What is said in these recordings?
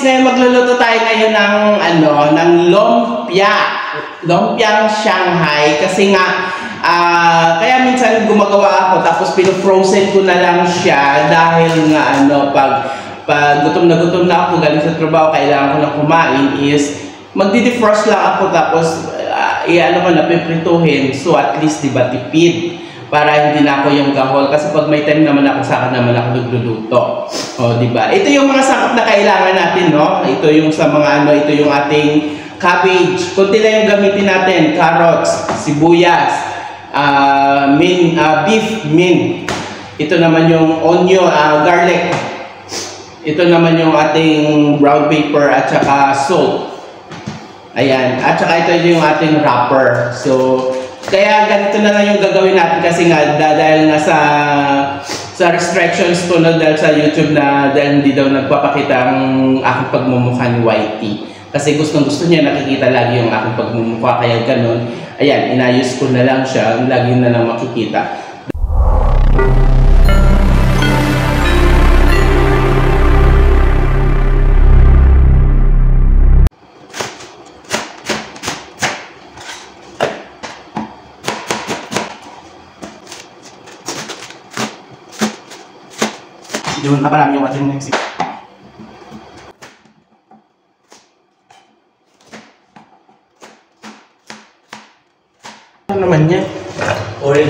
ngayon magluluto tayo ngayon ng ng lumpia. Lumpiang Shanghai kasi nga kaya minsan gumagawa ako tapos pino-frozen ko na lang siya dahil nga pag gutom na ako galing sa trabaho, kailangan ko na kumain is magdi-defrost lang ako tapos piprituhin, so at least diba tipid para hindi na ako yung gahol kasi pag may time naman ako saka naman ako nagluluto. O diba? Ito yung mga sangkap na kailangan natin, no? Ito yung sa mga ito yung ating cabbage. Kunti lang yung gamitin natin, carrots, sibuyas, beef mint. Ito naman yung onion, garlic. Ito naman yung ating brown paper at saka salt. Ayan. At saka ito yung ating wrapper. So, kaya ganito na lang yung gagawin natin kasi nga dahil nga sa restrictions ko na dahil sa YouTube na dahil hindi daw nagpapakita ang aking pagmumukha ni YT. Kasi gusto niya nakikita lagi yung aking pagmumukha, kaya ganun. Ayan, inayos ko na lang siya, lagi na lang makikita. Yun, naparami yung ating music. Ano naman yan? Oil.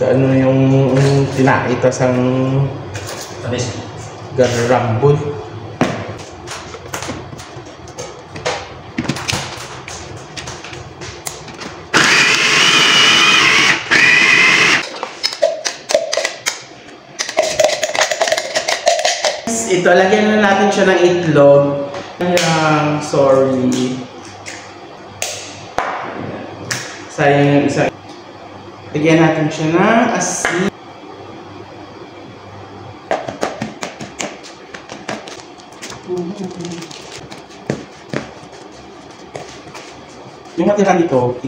Ano yung tinaitas ang garambol. Ito, lagyan na natin siya ng itlog. Sorry. Sayang yung isa. Lagyan natin siya ng asin. Yung matira dito,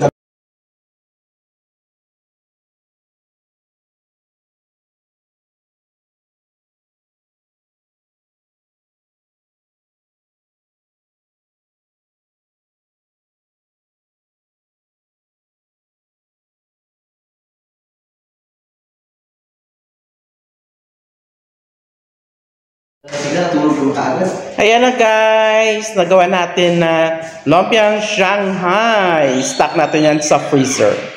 ayan na guys, nagawa natin na lumpiang Shanghai. Stock natin yan sa freezer.